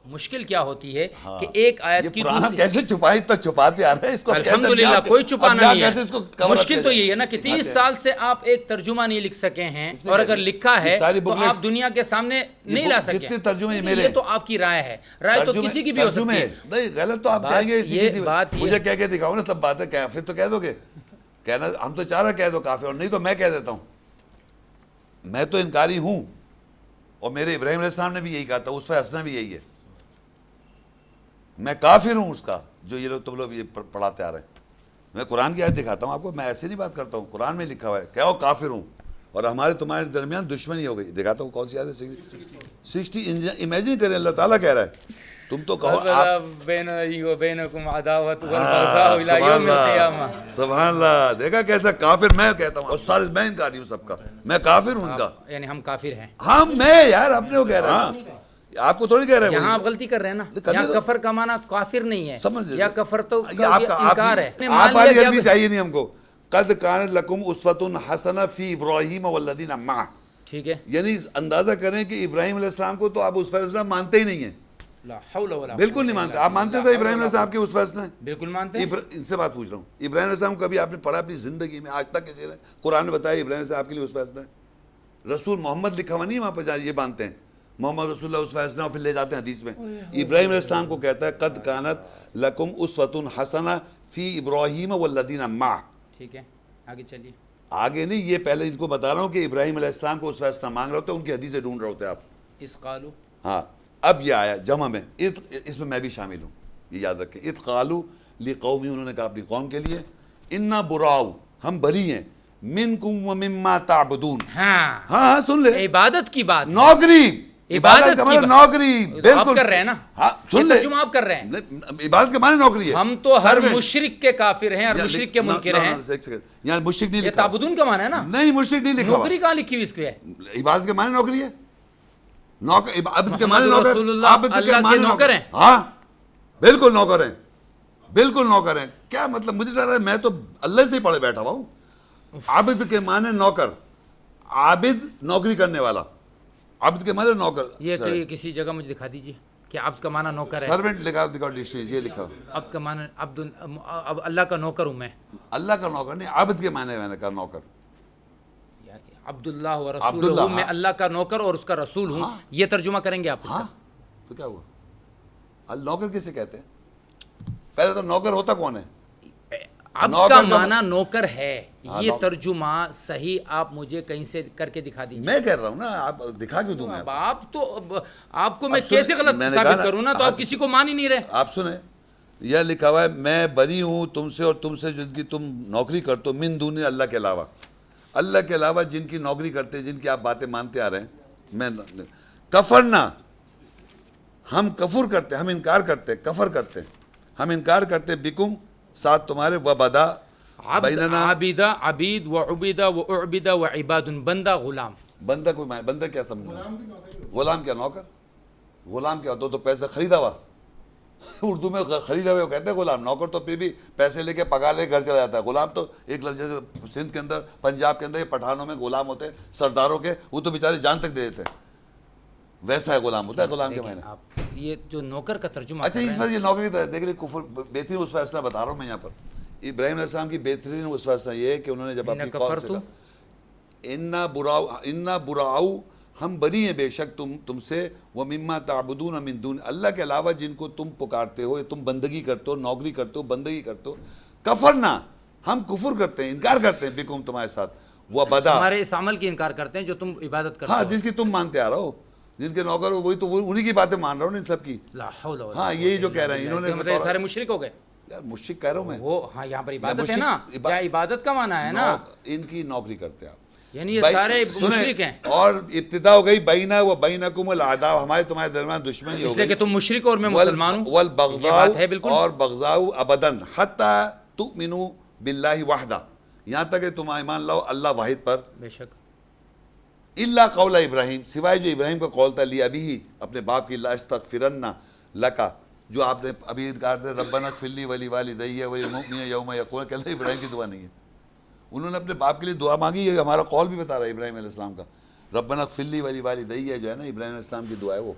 مشکل کیا ہوتی ہے کہ ایک آیت کی پرانا کیسے چھپائی تو چھپاتے آ رہے ہیں اس کو. الحمدللہ کوئی چھپانا نہیں ہے. مشکل تو یہ ہے نا کہ 30 اچھا. سال سے آپ ایک ترجمہ نہیں لکھ سکے ہیں, اور اگر لکھا ہے تو آپ دنیا کے سامنے نہیں لا سکے. کتنے ترجمے میرے, یہ تو آپ کی رائے ہے, رائے تو کسی کی بھی ہو سکتی ہے. نہیں غلط تو آپ کہیں گے, یہ بات مجھے کہہ کے دکھاؤ نا, تب بات ہے. کافر تو کہہ دو گے, کہنا ہم تو چاہ رہے کہہ دو کافر, اور نہیں تو میں کہہ دیتا ہوں. میں تو انکاری ہوں, اور میرے ابراہیم علیہ السلام نے بھی یہی کہا تھا, اس فیصلہ بھی یہی ہے. میں کافر ہوں اس کا جو یہ لوگ تم لوگ یہ پڑھاتے آ رہے ہیں. میں قرآن کی آیت دکھاتا ہوں آپ کو, میں ایسے نہیں بات کرتا ہوں, قرآن میں لکھا ہوا ہے کہ وہ کافر ہوں اور ہمارے تمہارے درمیان دشمنی ہو گئی. دکھاتا ہوں کون سی آیت ہے, 60. امیجن کریں, اللہ تعالیٰ کہہ رہا ہے, تم تو کہو سبحان اللہ. دیکھا کیسا کافر میں کہتا ہوں, اور سارے میں انکاری ہوں سب کا, میں کافر ہوں ان کا. یعنی ہم کافر ہیں. ہاں میں یار اپنے کو کہہ رہا ہوں, آپ کو تھوڑی کہہ رہے ہیں. یہاں آپ غلطی کر رہے ہیں نا, یہاں کفر کا معنی کافر نہیں ہے, یا کفر تو انکار ہے. آپ والی عربی چاہیے نہیں ہم کو. قد کان لکم اسوۃ حسنہ فی ابراہیم والذین معہ. ٹھیک ہے, یعنی اندازہ کریں کہ ابراہیم علیہ السلام کو تو آپ اس فیصلہ مانتے ہی نہیں ہیں. لا حول ولا بالکل نہیں مانتے. آپ مانتے ہیں ابراہیم علیہ السلام کے اس فیصلہ ہیں؟ بالکل مانتے ہیں. ان سے بات پوچھ رہا ہوں, ابراہیم علیہ السلام کبھی آپ نے پڑھا اپنی زندگی میں آج تک کسی نے قرآن نے بتایا ابراہیم علیہ السلام آپ کے لیے اس فیصلہ ہے؟ رسول محمد لکھا ہوا نہیں وہاں پہ, یہ مانتے ہیں محمد رسول اللہ اس فیصلہ, اور پھر لے جاتے ہیں حدیث میں. ابراہیم علیہ السلام کو کہتا ہے قد کانت لکم اسوۃ حسنہ فی ابراہیم والذین معہ. ٹھیک ہے, آگے چلیے. آگے نہیں, یہ پہلے ان کو بتا رہا ہوں کہ ابراہیم علیہ السلام کو اس فیصلہ مانگ رہے ہوتے ہیں, ان کی حدیثیں ڈھونڈ رہے ہوتے ہیں آپ. اس قالو, ہاں اب یہ آیا جمع میں, اس میں بھی شامل ہوں, یہ یاد رکھیں. اذ قالوا لقومی, انہوں نے کہا اپنی قوم کے لیے, انا براؤ, ہم بری ہیں, منکم ومما تعبدون. ہاں سن لے, عبادت کی بات, نوکری, عبادت کا معنی نوکری. بالکل آپ کر رہے ہیں نا, ہاں سن لے, ترجمہ آپ کر رہے ہیں. عبادت کا معنی نوکری ہے. ہم تو ہر مشرک کے کافر ہیں اور مشرک کے منکر ہیں. یہاں مشرک نہیں یہ لکھا, تعبدون کا معنی ہے نا, نہیں مشرک نہیں لکھا. نوکری کہاں لکھی ہوئی اس پہ ہے؟ عبادت کے معنی نوکری ہے. عبد کے معنی محمد رسول اللہ اللہ کے نوکر ہیں. ہاں بالکل نوکر ہیں, بالکل نوکر ہیں. کیا مطلب, مجھے ڈر رہا ہے میں تو اللہ سے ہی پڑھے بیٹھا ہوا ہوں. عبد کے معنی نوکر, عابد نوکری کرنے والا, عبد کے معنی نوکر. یہ کسی جگہ مجھے دکھا دیجیے کہ عبد کا معنی نوکر ہے. سرونٹ لکھا, دکھاؤ ڈکشنری, یہ لکھا. عبد کا معنی اللہ کا نوکر ہوں میں. اللہ کا نوکر نہیں, عبد کے معنی میں نے کہا نوکر. عبداللہ و رسولہ, میں اللہ کا نوکر اور اس کا رسول ہوں. یہ ترجمہ کریں گے آپ اس کا؟ تو کیا ہوا, نوکر کسے کہتے ہیں؟ پہلے تو نوکر ہوتا کون ہے؟ عبد کا معنی نوکر ہے. یہ ترجمہ صحیح آپ مجھے کہیں سے کر کے دکھا دیجیے. میں کہہ رہا ہوں نا, آپ دکھا کیوں دوں میں آپ تو, آپ کو میں کیسے غلط ثابت کروں نا, تو آپ کسی کو مان ہی نہیں رہے. آپ سنیں, یہ لکھا ہوا ہے میں بری ہوں تم سے اور تم سے جن کی تم نوکری کرتے ہو, من دون اللہ کے علاوہ, اللہ کے علاوہ جن کی نوکری کرتے ہیں, جن کی آپ باتیں مانتے آ رہے ہیں. میں کفرنا, ہم کفر کرتے, ہم انکار کرتے, کفر کرتے, ہم انکار کرتے, بکم ساتھ تمہارے, وبدا بیننا, عبیدہ, عبید و عبیدہ و اعبدہ و عباد, بندہ غلام. بندہ کوئی معنی, بندہ کیا سمجھنا, غلام کیا نوکر, غلام کیا ہوتا تو پیسے خریدا ہوا, اردو میں خریدا ہوئے کہتے ہیں غلام. نوکر تو پھر بھی پیسے لے کے پگار لے کے گھر چلا جاتا ہے. غلام تو ایک لفظ, جیسے سندھ کے اندر, پنجاب کے اندر پٹھانوں میں غلام ہوتے ہیں سرداروں کے, وہ تو بیچارے جان تک دے دیتے ہیں, ویسا ہے غلام ہوتا ہے. غلام کے معنی یہ جو نوکر کا ترجمہ. اچھا اس وقت یہ نوکری دیکھ لیں, کفر بہترین اس فیصلہ بتا رہا ہوں میں یہاں پر. ابراہیم علیہ السلام کی بہترین اس فیصلہ یہ ہے کہ انہوں نے جب اپنی قوم سے کہا انا براؤ, ہم بری ہیں بے شک تم سے, ومما تعبدون من دون, اللہ کے علاوہ جن کو تم پکارتے ہو, تم بندگی کرتے ہو, نوکری کرتے ہو, بندگی کرتے ہو. کفرنا, ہم کفر کرتے ہیں, انکار کرتے ہیں, بکم تمہارے ساتھ, وبدا, ہمارے اس عمل کی انکار کرتے ہیں جو تم عبادت کرتے ہو. ہاں جس کی تم مانتے آ رہا ہو, جن کے نوکر ہو, وہی تو انہی کی باتیں مان رہا ہوں ان سب کی. ہاں یہی جو کہہ رہے ہیں انہوں نے, سارے مشرک ہو گئے. یار مشرک کہہ رہا ہوں میں, وہ ہاں یہاں پر عبادت ہے نا, کیا عبادت کا معنی ہے نا, ان کی نوکری کرتے ہیں آپ, یعنی یہ سارے مشرک ہیں. اور ابتدا ہو گئی بینا و بینکم العداوۃ, ہمارے تمہارے درمیان دشمنی ہو گئی, اس لیے کہ تم مشرک اور میں مسلمان ہوں. والبغضاء, اور بغضاء ابدا, حتی تؤمنوا باللہ وحدہ, یہاں تک کہ تم ایمان لاؤ اللہ واحد پر. بے شک. الا قول ابراہیم, سوائے جو ابراہیم کا قول تھا, لی ابھی اپنے باپ کی, لا استغفرن لک, جو آپ نے ابھی انکار دے, ربنا اغفر لی ولی والدی وللمؤمنین یوم یقوم, کہ اللہ ابراہیم کی دعا نہیں ہے. انہوں نے اپنے باپ کے لیے دعا مانگی, یہ ہمارا قول بھی بتا رہا ہے ابراہیم علیہ السلام کا. ربنا اغفر لی ولی والدی جو ہے نا ابراہیم علیہ السلام کی دعا ہے, وہ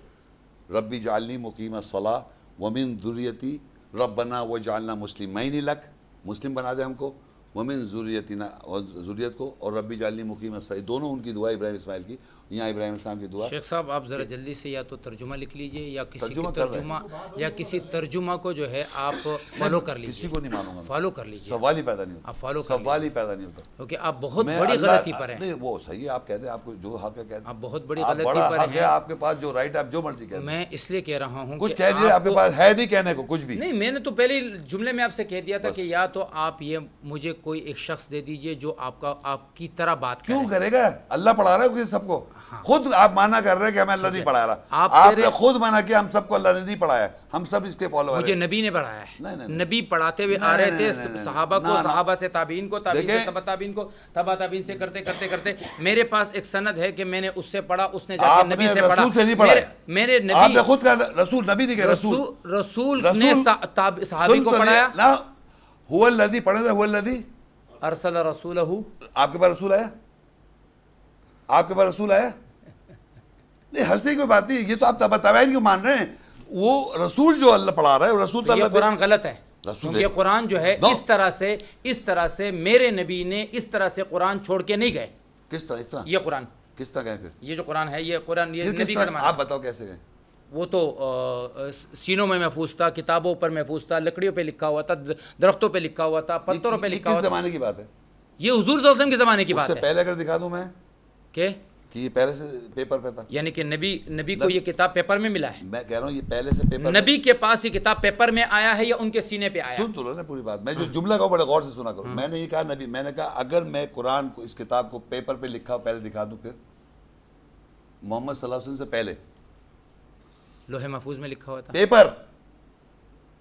ربی جعلنی مقیم الصلاۃ ومن ذریتی ربنا وجعلنا مسلمین لک، مسلم بنا دے ہم کو، ومن ذریتنا، اور ذریت کو، اور ربی جعلنی مقیم الصلاۃ، دونوں ان کی دعا ابراہیم اسماعیل کی، یہاں ابراہیم السلام کی دعا۔ شیخ صاحب آپ ذرا جلدی سے یا تو ترجمہ لکھ لیجئے یا کسی ترجمہ کی کر رہے ترجمہ یا کسی ترجمہ کو جو ہے آپ فالو کر کسی لیجئے، کو نہیں مانوں گا، فالو کر لیجئے، سوال ہی پیدا نہیں آپ ہوتا، فالو کر سوال ہی پیدا نہیں ہوتا۔ کیونکہ آپ بہت میں بڑی اللہ- غلطی پر ہیں، نہیں وہ صحیح ہے، آپ کہتے ہیں، آپ کو جو حق ہے کہتے آپ بہت بڑی ہیں، آپ غلطی بڑا پر حق ہے ہیں۔ آپ کے پاس، جو رائٹ ہے آپ جو مرضی کہتے ہیں، میں اس لیے کہہ رہا ہوں کچھ کہ کہہ دیے آپ کے کو- پاس ہے نہیں کہنے کو کچھ بھی۔ نہیں، میں نے تو پہلے جملے میں آپ سے کہہ دیا تھا بس۔ کہ یا تو آپ یہ مجھے کوئی ایک شخص دے دیجئے جو آپ کی طرح بات کیوں کرے۔ کرے گا؟ اللہ پڑھا رہا ہے کسی سب کو، خود آپ مانا کر رہے ہیں کہ ہمیں اللہ نہیں پڑھا رہا، آپ آپ کہہ نے رہے- خود مانا کیا ہم سب کو اللہ نے نہیں پڑھایا، ہم سب اس کے فالوور مجھے ہیں۔ نبی نے پڑھایا ہے، نہیں، نہیں، نبی پڑھاتے ہوئے آ نہیں، رہے نہیں، تھے نہیں، نہیں، صحابہ کو، نہ، نہ۔ صحابہ سے تابعین کو، تابعین سے دیکھیں- تبع تابعین کو، تبع تابعین سے کرتے کرتے کرتے میرے پاس ایک سند ہے کہ میں نے اس سے پڑھا، اس نے جا آپ کے نے نبی سے پڑھا۔ رسول سے نہیں پڑھا ہے، میرے آپ نبی نے خود کہا رسول، نبی نہیں کہا رسول، رسول نے صحابی سن کو تو پڑھایا، نہیں- نہ هو الذی پڑھے تھے، هو الذی، ارسل رسولہ، آپ کے پاس رسول آیا، آپ کے پاس رسول آیا؟ نہیں، ہنسنے کی کوئی بات نہیں، یہ تو آپ تبع تابعین کیوں مان رہے ہیں؟ وہ رسول جو اللہ پڑھا رہا ہے، وہ رسول تو یہ اللہ قرآن غلط ہے، رسول کیونکہ قرآن جو ہے نو۔ اس طرح سے میرے نبی نے اس طرح سے قرآن چھوڑ کے نہیں گئے۔ کس طرح، اس طرح یہ قرآن، کس طرح گئے پھر؟ یہ جو قرآن ہے، یہ قرآن یہ پھر کس نبی کا طرح زمانہ آپ ہے۔ بتاؤ کیسے گئے؟ وہ تو سینوں میں محفوظ تھا، کتابوں پر محفوظ تھا، لکڑیوں پہ لکھا ہوا تھا، درختوں پہ لکھا ہوا تھا، پتھروں پہ یہ لکھا ہوا کس تھا۔ زمانے کی بات ہے؟ یہ حضور صلی اللہ علیہ وسلم کے زمانے کی اس بات سے ہے پہلے اگر دکھا دوں میں کہ کہ یہ پہلے سے پیپر پہ تھا، یعنی کہ نبی کو یہ کتاب پیپر میں ملا ہے، میں کہہ رہا ہوں یہ پہلے سے پیپر نبی کے پاس یہ کتاب پیپر میں آیا ہے یا ان کے سینے پہ آیا ہے؟ سن تو لو نا پوری بات، میں جو جملہ کہوں بڑے غور سے سنا کروں، میں نے یہ کہا نبی، میں نے کہا اگر میں قرآن کو، اس کتاب کو پیپر پہ لکھا پہلے دکھا دوں، پھر محمد صلی اللہ علیہ وسلم سے پہلے لوح محفوظ میں لکھا ہوا تھا، پیپر،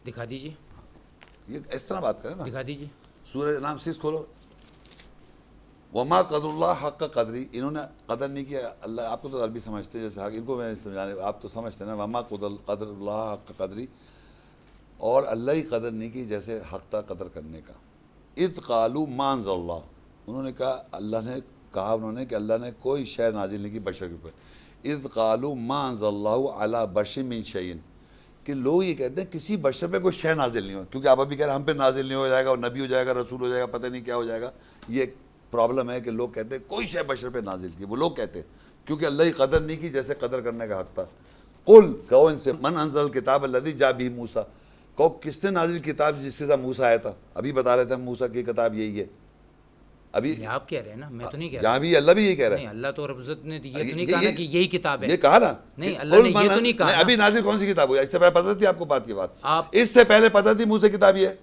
دکھا دیجیے، یہ اس طرح بات کریں نا۔ دکھا دیجیے۔ سورہ نام 6 کھولو، وما قدر اللہ حق قدری، انہوں نے قدر نہیں کیا اللہ، آپ کو تو عربی سمجھتے ہیں جیسے حق، ان کو میں سمجھانے، آپ تو سمجھتے ہیں نا، وما قدر اللہ حق قدری، اور اللہ ہی قدر نہیں کی جیسے حق تھا قدر کرنے کا۔ اذ قالوا ما انزل اللہ، انہوں نے کہا، اللہ نے کہا انہوں نے کہ اللہ نے کوئی شے نازل نہیں کی بشر کے اوپر۔ اذ قالوا ما انزل اللہ علی بشر من شیء، کہ لوگ یہ کہتے ہیں کسی بشر پہ کوئی شے نازل نہیں ہوا، کیونکہ آپ ابھی کہہ رہے ہیں ہم پہ نازل نہیں ہو جائے گا، اور نبی ہو جائے گا، رسول ہو جائے گا، پتہ نہیں کیا ہو جائے گا۔ یہ ایک پرابلم ہے کہ لوگ کہتے ہیں کوئی شے بشر پہ نازل کی، وہ لوگ کہتے ہیں کیونکہ اللہ ہی قدر نہیں کی جیسے قدر کرنے کا حق تھا۔ قل، کہو ان سے، من انزل الکتاب الذی جاء بہ موسیٰ، کہو کس نے نازل کتاب جس کے ساتھ موسیٰ آیا تھا؟ ابھی بتا رہے تھے ہم موسیٰ کی کتاب یہی ہے، ابھی یہ آپ کہہ رہے ہیں نا، میں تو نہیں کہہ رہا۔ یہاں بھی اللہ بھی یہی کہہ رہا ہے، نہیں، اللہ تو رب العزت نے یہ تو نہیں کہا نا کہ یہی کتاب ہے۔ یہ کہا نا، نہیں، کہ اللہ قل نے من یہ تو نہیں کہا نا۔ ابھی نازل کون سی کتاب ہوئی؟ اس سے پہلے پتہ تھی آپ کو بات کی بات؟ آپ اس سے پہلے پتہ تھی موسیٰ کتاب یہ ہے؟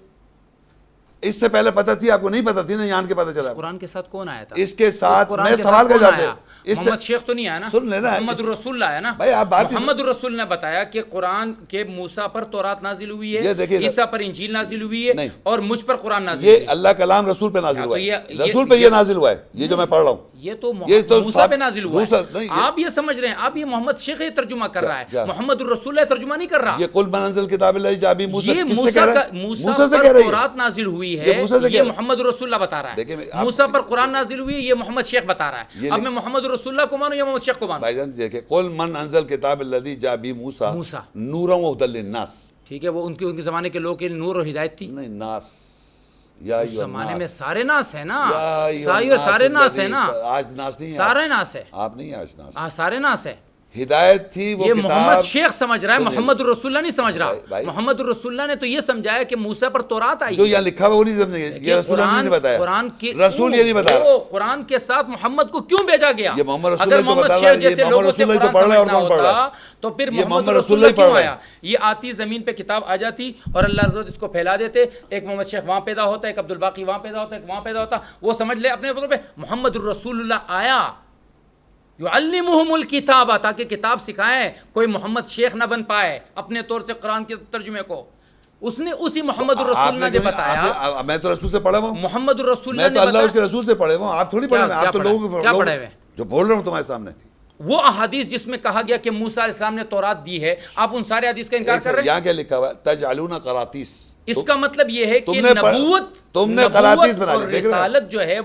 اس سے پہلے پتہ تھی آپ کو؟ نہیں پتہ تھی نا، یہاں کے پتہ چلا۔ قرآن کے ساتھ کون آیا تھا؟ اس کے ساتھ قرآن میں کے سوال ساتھ کا کون جواب آیا؟ دے، اس سے محمد شیخ تو نہیں آیا نا، سن لینا، محمد الرسول آیا نا۔ بھائی آپ بات محمد الرسول نے بتایا کہ قرآن کے موسیٰ پر تورات نازل ہوئی یہ ہے، دیکھیے گا، عیسیٰ پر انجیل نازل ہوئی ہے، نہیں، اور مجھ پر قرآن نازل ہوئی یہ ہے۔ اللہ کلام رسول پہ نازل تو ہوا ہے، یہ- رسول پہ یہ نازل ہوا ہے، یہ جو میں پڑھ رہا ہوں۔ یہ تو یہ تو موسیٰ پہ نازل ہوا دوسرا ہے۔ نہیں، آپ یہ سمجھ رہے ہیں، آپ یہ محمد شیخ یہ ترجمہ کر رہا کیا؟ ہے، محمد الرسول ترجمہ نہیں کر رہا۔ یہ قل من انزل کتاب الذی جاء بہ موسیٰ یہ کس سے کہہ رہا ہے؟ موسیٰ موسیٰ سے پر کہہ رہی ہے، تورات نازل ہوئی ہے، یہ موسیٰ سے کہہ یہ رہا ہے۔ محمد الرسول اللہ بتا رہا دیکھیں ہے۔ آپ- موسیٰ پر قرآن نازل ہوئی ہے، یہ محمد شیخ بتا رہا ہے۔ یہ اب میں محمد الرسول اللہ کو مانوں یا محمد شیخ کو مانوں؟ بھائی جان دیکھیں، قل من انزل کتاب الذی جاء بہ موسیٰ موسیٰ، نورا وہدی للناس، ٹھیک ہے، وہ ان کے زمانے کے لوگوں کے لیے نور اور ہدایت تھی۔ نہیں ناس، یا اس زمانے میں سارے ناس ہیں نا، سارے سارے ناس ہیں نا، آج ناس نہیں ہے، سارے ناس ہے، آپ نہیں آج ناس، سارے ناس ہے۔ ہدایت تھی وہ یہ کتاب۔ محمد شیخ سمجھ رہا ہے، سنیے، محمد الرسول اللہ نہیں سمجھ رہا۔ بھائی، محمد الرسول اللہ نے تو یہ سمجھایا کہ موسیٰ پر تورات آئی جو ہے۔ یہاں لکھا ہوا وہ نہیں سمجھیں گے، یہ رسول اللہ نے نہیں بتایا، قرآن کی رسول یہ نہیں بتایا۔ قرآن کے ساتھ محمد کو کیوں بھیجا گیا؟ یہ محمد رسول اگر اللہ تو محمد بتا رہا ہے، شیخ یہ جیسے محمد لوگوں سے رسول اللہ تو قرآن پڑھ رہا ہے اور سمجھنا کون پڑھ رہا ہے؟ ہوتا تو پھر یہ محمد رسول رسول اللہ اللہ پڑھ کیوں رہا ہے۔ آیا؟ یہ آتی زمین پہ کتاب آ جاتی اور اللہ رضا اس کو پھیلا دیتے، ایک محمد شیخ وہاں پیدا ہوتا ہے، ایک عبدالباقی وہاں پیدا ہوتا ہے، ایک وہاں پیدا ہوتا، وہ سمجھ لے اپنے طور پہ محمد الرسول اللہ آیا یعلمہم الکتاب، تاکہ کتاب سکھائیں، کوئی محمد شیخ نہ بن پائے اپنے طور سے قرآن کے ترجمے کو۔ اس نے اسی محمد الرسول نے بتایا، میں تو رسول سے پڑھا ہوا ہوں، محمد الرسول میں نے تو اللہ اس کے بتایا رسول سے پڑھے ہوا ہوں، آپ تھوڑی پڑھے ہوئے ہیں، آپ تو لوگوں کیا پڑھے ہوئے ہیں؟ جو بول رہا ہوں تمہارے سامنے۔ وہ احادیث جس میں کہا گیا کہ موسیٰ علیہ السلام نے تورات دی ہے، آپ ان سارے حدیث کا انکار کر رہے ہیں۔ یہاں کیا لکھا ہوا ہے؟ تجعلون قراطیس، اس کا مطلب یہ ہے کہ تم نے قراطیس بنا اور لی، دیکھ رہے ہیں؟ رسالت جو ہے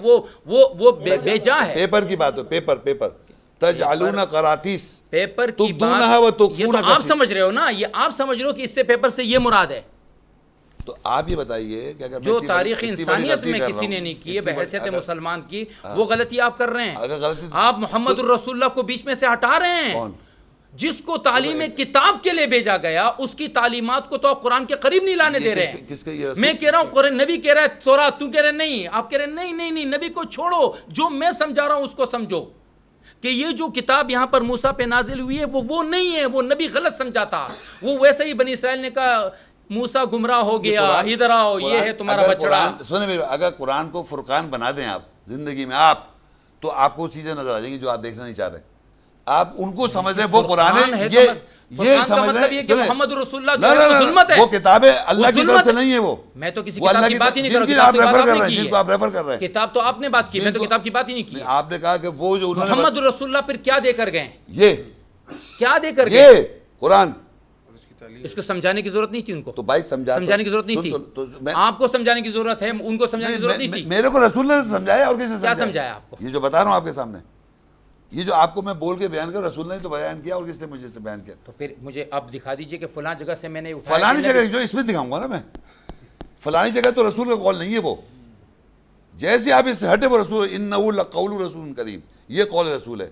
وہ بے جا ہے۔ پیپر کی بات ہو، پیپر تجعلون قراطیس پیپر کی تبدونها بات، یہ وتخفون تو آپ کثیر. سمجھ رہے ہو نا، یہ آپ سمجھ رہے ہو کہ اس سے پیپر سے یہ مراد ہے. تو آپ یہ بتائیے کہ اگر جو تاریخ انسانیت میں کسی نے نہیں کی ہے بحیثیت مسلمان کی، وہ غلطی آپ کر رہے ہیں. اگر غلطی آپ محمد الرسول اللہ کو بیچ میں سے ہٹا رہے ہیں. کون؟ جس کو تعلیم کتاب کے لیے بھیجا گیا، اس کی تعلیمات کو تو آپ قرآن کے قریب نہیں لانے دے رہے ہیں. کس کا یہ رسول؟ میں کہہ رہا ہوں قرآن، نبی کہہ رہا ہے تورات، تو کہہ رہے نہیں، آپ کہہ رہے نہیں نہیں نہیں، نبی کو چھوڑو، جو میں سمجھا رہا ہوں اس کو سمجھو. کہ یہ جو کتاب یہاں پر موسیٰ پہ نازل ہوئی ہے وہ نہیں ہے، وہ نبی غلط سمجھا تھا. وہ ویسے ہی بنی اسرائیل نے کہا موسیٰ گمراہ ہو گیا، ادھر آؤ، یہ ہے تمہارا بچڑا. سنیں میرے، اگر قرآن کو فرقان بنا دیں آپ زندگی میں آپ، تو آپ کو چیزیں نظر آ جائیں گی جو آپ دیکھنا نہیں چاہ رہے. آپ ان کو سمجھ رہے ہیں وہ قرآن ہے، یہ سمجھ رہے ہیں کہ محمد رسول اللہ جو ہے ظلمت ہے. وہ کتابیں اللہ کی طرف سے نہیں ہے. وہ میں تو کسی وہ کتاب اللہ کی کی بات ہی نہیں کر جن کی رہا آپ ہوں، ریفر کر رہے ہیں، جن کو آپ ریفر کر رہے ہیں. کتاب تو آپ نے بات کی، میں تو کتاب کی بات ہی نہیں کی. آپ نے کہا کہ وہ جو انہوں نے محمد رسول اللہ پھر کیا دے کر گئے، یہ کیا دے کر گئے؟ یہ قرآن، اس کو سمجھانے کی ضرورت نہیں تھی ان کو. تو بھائی سمجھانے کی ضرورت نہیں تھی. آپ کو سمجھانے کی ضرورت ہے، ان کو سمجھانے کی ضرورت نہیں تھی. میرے کو رسول نے سمجھایا، اور کسی کیا سمجھایا آپ کو؟ یہ جو بتا رہا ہوں آپ کے سامنے، یہ جو آپ کو میں بول کے بیان کر، رسول نے تو بیان کیا، اور کس نے مجھے سے بیان کیا. تو پھر مجھے آپ دکھا دیجئے کہ فلاں جگہ سے میں نے اٹھایا. فلانی جگہ جو اس میں دکھاؤں گا نا میں، فلانی جگہ تو رسول کا قول نہیں ہے. وہ جیسے آپ اس سے ہٹے، وہ رسول انہ لقول رسول کریم، یہ قول رسول ہے.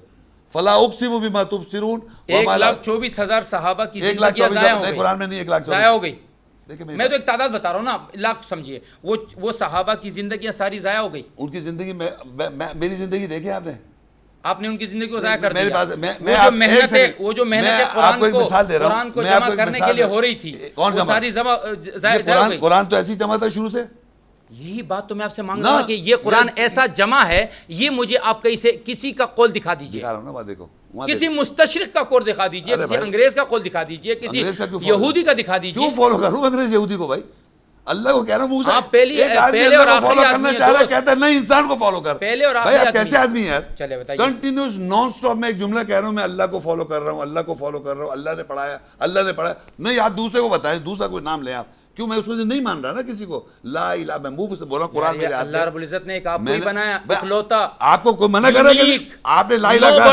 فلا اقسم بما تبصرون. 1,24,000 صحابہ کی زندگیاں ضائع ہو گئی. قرآن میں نہیں 1,24,000 ضائع ہو گئی. دیکھیں میں تو ایک تعداد بتا رہا ہوں نا، لاکھ سمجھیے. وہ صحابہ کی زندگیاں ساری ضائع ہو گئی. ان کی زندگی میں میری زندگی دیکھیں آپ نے، آپ نے ان کی زندگی کو ضائع کر میرے دیا. پاس وہ جو محنتیں قرآن کو جمع کرنے کے لیے ہو رہی تھی، کون وہ جمع؟ ساری ضائع ہو گئی. قرآن تو ایسی جمع تھا شروع سے. یہی بات تو میں آپ سے مانگ رہا ہوں کہ یہ قرآن ایسا جمع ہے. یہ مجھے آپ کسی کا قول دکھا دیجئے، دکھا رہا ہوں نا، وہاں دیکھو، کسی مستشرق کا قول دکھا دیجئے، کسی انگریز کا قول دکھا دیجئے، کسی یہودی کا دکھا دیجئے. کیوں فالو کروں انگریز یہودی کو؟ بھائی اللہ کو کہہ رہا ہوں، آپ پہلے اور اور آخری فالو کرنا آدمی چاہ رہا ہے، دوست. کہتا ہے نہیں انسان کو فالو کر. پہلے اور بھائی آخری آپ کیسے آدمی ہیں یار؟ چلے بتائیے. کنٹینیوس نان سٹاپ میں ایک جملہ کہہ رہا ہوں، میں اللہ کو فالو کر رہا ہوں، اللہ کو فالو کر رہا ہوں، اللہ نے پڑھایا، اللہ نے پڑھایا. نہیں، آپ دوسرے کو بتائیں، دوسرا کوئی نام لیں آپ. کیوں؟ میں اس میں سے نہیں مان رہا نا کسی کو. لا الہ، میں منہ سے بول رہا ہوں، قرآن میرے ہاتھ میں. اللہ رب العزت نے ایک آپ کو ہی بنایا، اکلوتا. آپ کو کوئی منع کر رہا ہے کہ آپ نے لا الہ کہا،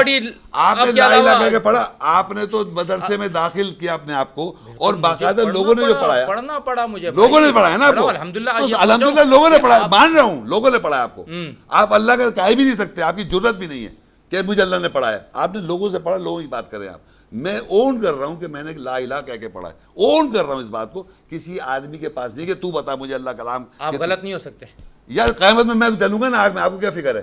آپ نے لا الہ کہہ کے پڑھا. آپ نے تو مدرسے میں داخل کیا اپنے آپ کو، اور باقاعدہ لوگوں نے جو پڑھایا، پڑھنا پڑا مجھے، لوگوں نے پڑھایا نا آپ کو. الحمدللہ لوگوں نے پڑھایا، مان رہا ہوں، لوگوں نے پڑھایا آپ کو. آپ اللہ کا کہہ بھی نہیں سکتے، آپ کی جرت بھی نہیں ہے کہ مجھے اللہ نے پڑھایا. آپ نے لوگوں سے پڑھا، لوگوں کی بات کریں آپ. میں اون کر رہا ہوں کہ میں نے لا الہ کہہ کے پڑھا ہے. اون کر رہا ہوں اس بات کو، کسی آدمی کے پاس نہیں کہ تو بتا مجھے اللہ کلام. آپ غلط نہیں ہو سکتے یار. قیامت میں جلوں گا نا آگ میں، آپ کو کیا فکر ہے؟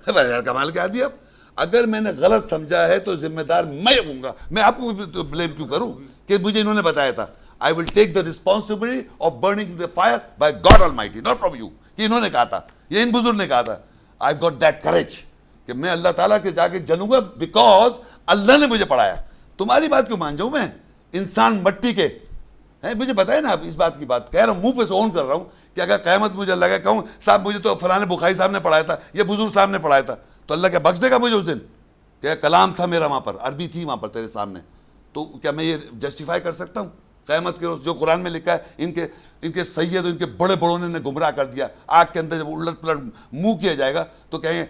یار کمال کے آدمی. اب اگر میں نے غلط سمجھا ہے تو ذمہ دار میں ہوں گا. میں آپ کو بلیم کیوں کروں کہ مجھے انہوں نے بتایا تھا. I will take the responsibility of burning the fire by God Almighty, not from you. یہ انہوں نے کہا تھا، یہ ان بزرگ نے کہا تھا. I've got that courage کہ میں اللہ تعالیٰ کے جا کے جلوں گا بیکاز اللہ نے مجھے پڑھایا. تمہاری بات کیوں مان جاؤں میں؟ انسان مٹی کے ہیں. مجھے بتائے نا آپ اس بات کی بات کہہ رہا ہوں، منہ پہ سے اون کر رہا ہوں کہ اگر قیامت مجھے لگا کہوں صاحب مجھے تو فلاں بخاری صاحب نے پڑھایا تھا، یہ بزرگ صاحب نے پڑھایا تھا، تو اللہ کیا بخش دے گا مجھے اس دن؟ کہ کلام تھا میرا وہاں پر، عربی تھی وہاں پر تیرے سامنے. تو کیا میں یہ جسٹیفائی کر سکتا ہوں قیامت کے روز جو قرآن میں لکھا ہے؟ ان کے سید، ان کے بڑے بڑوں نے گمراہ کر دیا. آگ کے اندر جب الٹ پلٹ منہ کیا جائے گا تو کہیں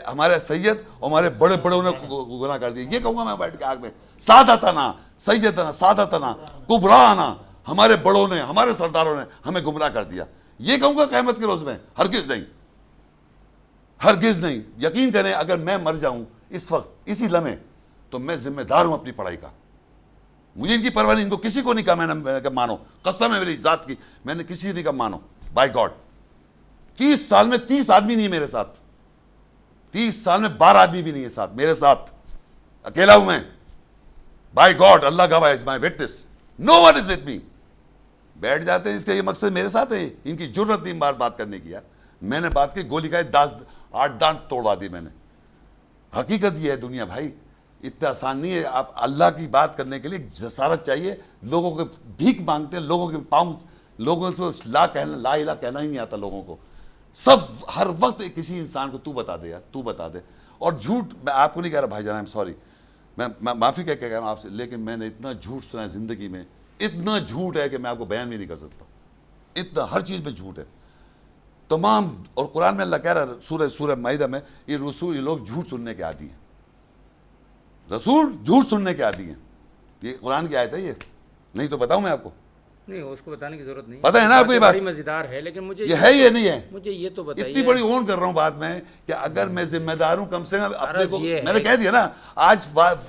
ہمارے سید اور ہمارے بڑے بڑوں نے گناہ کر دیا. یہ کہوں گا میں بیٹھ کے آگ میں، سادتنا سیدنا سادتنا کبرانا، ہمارے بڑوں نے، ہمارے سرداروں نے ہمیں گمراہ کر دیا. یہ کہوں گا قیامت کے روز میں؟ ہرگز نہیں، ہرگز نہیں. یقین کریں اگر میں مر جاؤں اس وقت اسی لمحے تو میں ذمہ دار ہوں اپنی پڑھائی کا. مجھے ان کی پرواہ نہیں، ان کو کسی کو نہیں کہا میں نے کہ مانو، قسم ہے میری ذات کی، میں نے کسی نہیں کہا مانو. بائی گاڈ 30 سال میں 30 آدمی نہیں میرے ساتھ، 30 سال میں 12 آدمی بھی نہیں ہے ساتھ میرے ساتھ، اکیلا ہوں میں. بائی گاڈ اللہ گواہ is my witness, no one is with me. بیٹھ جاتے ہیں، اس کا یہ مقصد میرے ساتھ ہے. ان کی جرت نہیں بار بات کرنے کی. یار میں نے بات کی، گولی کا 8 دانت توڑوا دی میں نے. حقیقت یہ ہے دنیا بھائی، اتنا آسان نہیں ہے. آپ اللہ کی بات کرنے کے لیے جسارت چاہیے. لوگوں کو بھیک مانگتے ہیں، لوگوں کے پاؤں، لوگوں کو لا الہ کہنا ہی نہیں آتا لوگوں کو. سب ہر وقت کسی انسان کو تو بتا دے یار، تو بتا دے. اور جھوٹ، میں آپ کو نہیں کہہ رہا بھائی جان، آئی ایم سوری، میں معافی کہہ کے کہہ رہا ہوں آپ سے، لیکن میں نے اتنا جھوٹ سنا ہے زندگی میں، اتنا جھوٹ ہے کہ میں آپ کو بیان بھی نہیں کر سکتا. اتنا ہر چیز میں جھوٹ ہے تمام. اور قرآن میں اللہ کہہ رہا ہے سورہ مائدہ میں، یہ لوگ جھوٹ سننے کے عادی ہیں. رسول جھوٹ سننے کے عادی ہیں. یہ قرآن کی آیت ہے, یہ نہیں تو بتاؤں میں آپ کو, نہیں اس کو بتانے کی ضرورت نہیں, پتہ ہے نا آپ کو یہ بات, بڑی مزیدار ہے, لیکن مجھے یہ ہے یہ نہیں ہے. مجھے یہ تو بتائیے, اتنی بڑی اون کر رہا ہوں بات میں کہ اگر میں ذمہ دار ہوں کم سے کم اپنے کو, میں نے کہہ دیا نا آج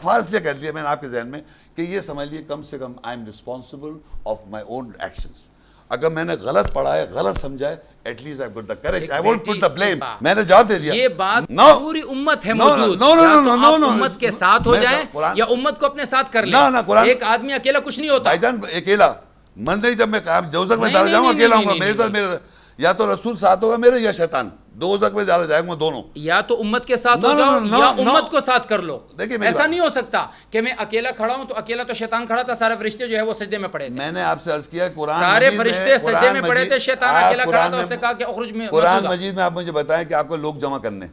فاصلہ کہہ دیا میں نے آپ کے ذہن میں کہ یہ سمجھ لیے کم سے کم I am responsible of my own actions. اگر میں نے غلط پڑھا ہے, غلط سمجھا ہے, ایٹ لیسٹ آئی گٹ the courage, I won't put the blame. میں نے جواب دے دیا. یہ بات پوری امت ہے موجود, امت کے ساتھ ہو جائیں یا امت کو اپنے ساتھ کر لیں. ایک آدمی اکیلا کچھ نہیں ہوتا. بھائی جان اکیلا من نہیں, جب میں دوزخ میں ڈالا جاؤں گا اکیلا ہوں گا, میرے ساتھ میرا یا تو رسول ساتھ ہوگا میرے یا شیطان, دوزخ میں ڈالا جائے گا دونوں. یا تو امت کے ساتھ ہو جاؤ یا امت کو ساتھ کر لو. ایسا نہیں ہو سکتا کہ میں اکیلا کھڑا ہوں, تو اکیلا تو شیطان کھڑا تھا, سارے فرشتے جو ہے وہ سجدے میں پڑے تھے. میں نے آپ سے عرض کیا قرآن سارے فرشتے سجدے میں پڑے تھے, شیطان اکیلا کھڑا تھا, اس سے کہا کہ اخرج میں. قرآن مجید میں آپ مجھے بتائیں کہ آپ کو لوگ جمع کرنے,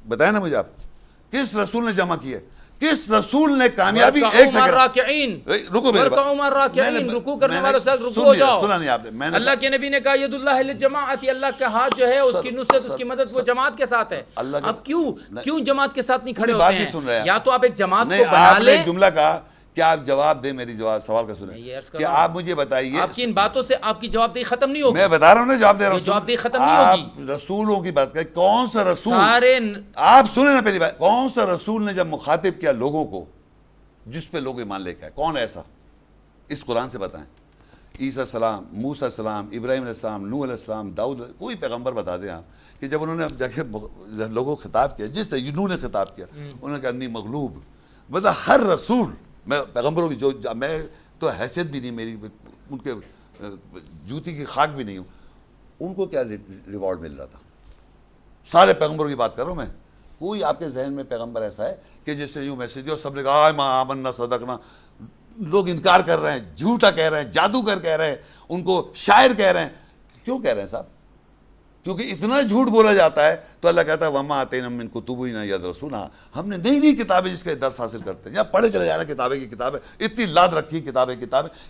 بتائیں نا مجھے آپ کس رسول نے جمع کیے, کس رسول نے کامیابی. ایک سیکنڈ رکو میرے بات, رکوع کرنے والوں سے رکوع ہو جاؤ. سنا نہیں آپ نے, اللہ کے نبی نے کہا ید اللہ للجماعت, اللہ کا ہاتھ جو ہے اس کی نصرت, اس کی مدد وہ جماعت کے ساتھ ہے. اب کیوں جماعت کے ساتھ نہیں کھڑے ہوتے ہیں؟ یا تو آپ ایک جماعت کو بنا لیں. جملہ کہا کیا آپ جواب دیں میری جواب سوال کا سنیں کہ آپ مجھے بتائیے, آپ کی ان باتوں سے آپ کی جواب دہی ختم نہیں ہوگی. میں بتا رہا ہوں نا جواب دے رہا ہوں, جواب دہی ختم نہیں ہوگی. آپ رسولوں کی بات کریں, کون سا رسول, سارے آپ سنیں نا پہلی بات, کون سا رسول نے جب مخاطب کیا لوگوں کو جس پہ لوگ ایمان لے کے آئے, کون ایسا اس قرآن سے بتائیں. عیسیٰ السلام, موسیٰ السلام, ابراہیم علیہ السلام, نوح علیہ السلام, داؤد, کوئی پیغمبر بتا دیں آپ کہ جب انہوں نے جا کے لوگوں کو خطاب کیا جس طرح نوح نے خطاب کیا, انہوں نے کہا انی مغلوب. مطلب ہر رسول, میں پیغمبروں کی جو میں تو حیثیت بھی نہیں میری, ان کے جوتی کی خاک بھی نہیں ہوں, ان کو کیا ریوارڈ مل رہا تھا. سارے پیغمبروں کی بات کر رہا ہوں میں, کوئی آپ کے ذہن میں پیغمبر ایسا ہے کہ جس نے یوں میسج دیا اور سب نے کہا آمنا صدقنا. لوگ انکار کر رہے ہیں, جھوٹا کہہ رہے ہیں, جادوگر کہہ رہے ہیں, ان کو شاعر کہہ رہے ہیں. کیوں کہہ رہے ہیں صاحب؟ کیونکہ اتنا جھوٹ بولا جاتا ہے تو اللہ کہتا ہے وما آتینا من کتبنا یدرسونھا, ہم نے نئی نئی کتابیں جس کے درس حاصل کرتے ہیں, یا پڑھے چلے جا رہے ہیں کتابیں کی کتابیں, اتنی لاد رکھی کتابیں,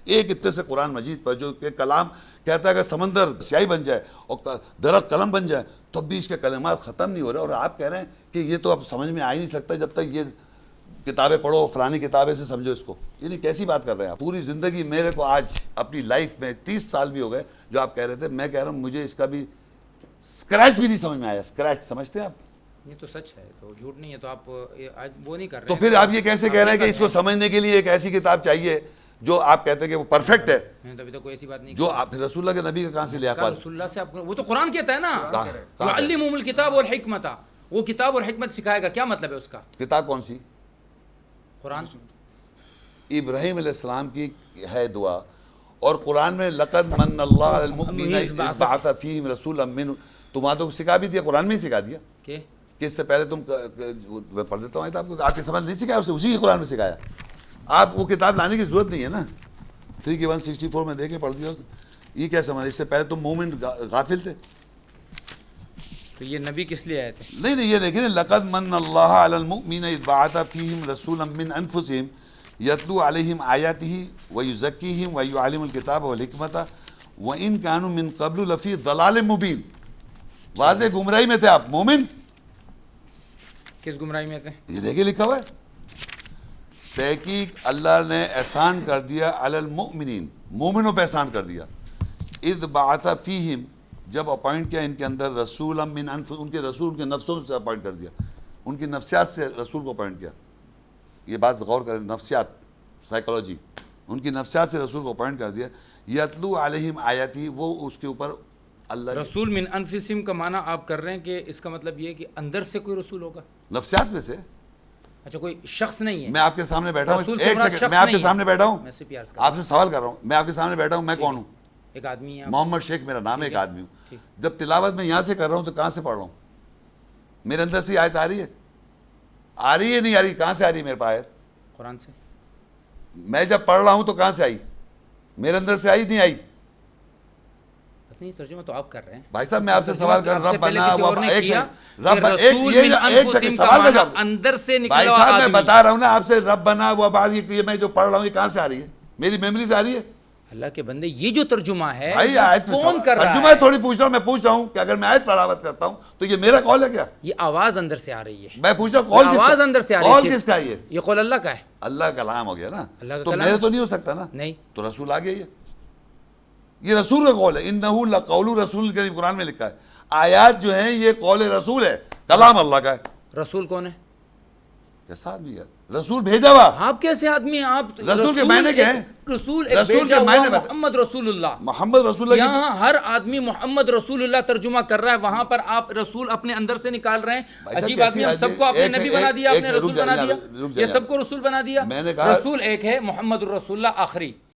ایک اتنے سے قرآن مجید پر جو کہ کلام کہتا ہے کہ سمندر سیاہی بن جائے اور درخت قلم بن جائے تب بھی اس کے کلمات ختم نہیں ہو رہے, اور آپ کہہ رہے ہیں کہ یہ تو اب سمجھ میں آ ہی نہیں سکتا جب تک یہ کتابیں پڑھو, فلانی کتابیں سے سمجھو اس کو. یعنی کیسی بات کر رہے ہیں آپ؟ پوری زندگی میرے کو آج اپنی لائف میں 30 سال بھی ہو گئے جو آپ کہہ رہے تھے, میں کہہ رہا ہوں مجھے اس کا بھی اسکریچ بھی نہیں سمجھ میں آیا. اسکریچ سمجھتے ہیں آپ؟ یہ تو سچ ہے, تو جھوٹ نہیں ہے, تو آپ آج وہ نہیں کر رہے تو پھر آپ یہ کیسے کہہ رہے ہیں کہ اس کو سمجھنے کے لیے ایک ایسی کتاب چاہیے جو آپ کہتے ہیں کہ وہ پرفیکٹ ہے؟ میں تو ابھی تک کوئی ایسی بات نہیں, جو آپ رسول اللہ کے نبی کا کہاں سے لیا؟ رسول اللہ سے آپ, وہ تو قرآن کہتا ہے نا یعلمہم الکتاب والحکمت, وہ کتاب اور حکمت سکھائے گا. کیا مطلب ہے اس کا؟ کتاب کون سی؟ قرآن. ابراہیم علیہ السلام کی ہے دعا, اور قرآن میں لقد من اللہ علی المؤمنین اذ بعث فیہم رسولا منہم, تو وہاں تو سکھا بھی دیا, قرآن میں ہی سکھا دیا کہ اس سے پہلے تم, میں پڑھ دیتا ہوں آپ کو, آپ کے سمجھ نہیں سکھایا, اسی کی قرآن میں سکھایا. آپ وہ کتاب لانے کی ضرورت نہیں ہے نا, 3 کی 164 میں دیکھ کے پڑھ دیا. یہ کیا سمجھ, اس سے پہلے تم مومن غافل تھے, تو یہ نبی کس لیے آئے تھے؟ نہیں یہ دیکھیں لقد من اللہ علی المؤمنین اذ بعث فیہم رسولا من انفسہم یتلو علیہم آیاتہ ویزکیہم ویعلمہم الکتاب والحکمت وان کانوا من قبل لفی ضلال مبین. واضح گمراہی میں تھے آپ. مومن کس گمراہی میں تھے؟ یہ دیکھیں لکھا ہوا ہے. تحقیق اللہ نے احسان کر دیا علی المؤمنین, مومنوں پہ احسان کر دیا. اذ بعث فیہم, جب اپوائنٹ کیا ان کے اندر رسولا من انفسہم, ان کے رسول ان کے نفسوں سے اپوائنٹ کر دیا, ان کی نفسیات سے رسول کو اپوائنٹ کیا. یہ بات غور کریں, نفسیات, سائیکالوجی, ان کی نفسیات سے رسول کو اپوائنٹ کر دیا. یتلو علیہم آیاتہ, وہ اس کے اوپر اللہ. رسول من انفسہم کا معنی آپ کر رہے ہیں کہ اس کا مطلب یہ ہے کہ اندر سے کوئی رسول ہوگا, نفسیات میں سے. اچھا, کوئی شخص نہیں ہے. میں آپ کے سامنے بیٹھا ہوں, ایک سیکنڈ, میں آپ کے سامنے بیٹھا ہوں, آپ سے سوال کر رہا ہوں, میں آپ کے سامنے بیٹھا ہوں, میں کون ہوں؟ ایک آدمی ہے, محمد شیخ میرا نام ہے, ایک آدمی ہوں. جب تلاوت میں یہاں سے کر رہا ہوں تو کہاں سے پڑھ رہا ہوں؟ میرے اندر سے آیت آ رہی ہے, آ رہی ہے نہیں آ رہی؟ کہاں سے آ رہی ہے میرے پاس آیت؟ قرآن سے. میں جب پڑھ رہا ہوں تو کہاں سے آئی؟ میرے اندر سے آئی نہیں آئی؟ نہیں, ترجمہ تو آپ کر رہے ہیں بھائی صاحب. میں آپ سے سوال کر رہا ہوں, اندر سے نکلا. بھائی صاحب میں بتا رہا ہوں نا آپ سے, ربنا و بعض, یہ میں جو پڑھ رہا ہوں یہ کہاں سے آ رہی ہے؟ میری میموری سے آ رہی ہے؟ اللہ کے بندے یہ جو ترجمہ ہے بھائی آیت کون کر رہا ترجمہ ہے؟ تھوڑی پوچھ رہا ہوں، میں پوچھ رہا ہوں کہ اگر میں آیت تلاوت کرتا ہوں تو یہ میرا قول ہے کیا؟ یہ آواز اندر سے آ رہی ہے، میں پوچھ رہا ہوں قول کس آواز کا؟ اندر سے آ رہی ہے، قول کس کا ہے یہ قول اللہ کا ہے، اللہ کا کلام ہو گیا نا، اللہ کا تو کلام میرے تو نہیں ہو سکتا نا، نہیں، تو رسول آ گیا یہ رسول کا قول ہے، انہ لقول رسول کریم قرآن میں لکھا ہے، آیات جو ہیں یہ قول رسول ہے، کلام اللہ کا ہے۔ رسول کون ہے؟ کیسا آدمی ہے رسول بھیجا ہوا؟ آپ کیسے آدمی ہیں؟ آپ رسول کے معنی کیا ہیں؟ رسول ایک رسول بھیجا کے ہوا معنی بتا- محمد رسول اللہ، محمد رسول اللہ کی یہاں ہر آدمی محمد رسول اللہ ترجمہ کر رہا ہے، وہاں پر آپ رسول اپنے اندر سے نکال رہے ہیں۔ بھائی صاحب عجیب کیسی آدمی، ہم سب آدمی- کو اپنے ایک نبی سے- بنا دیا، ایک اپنے سے- رسول رک بنا جائیے، دیا، رک یہ جائیے۔ سب کو رسول بنا دیا۔ میں نے کہا- رسول ایک ہے، محمد الرسول اللہ آخری۔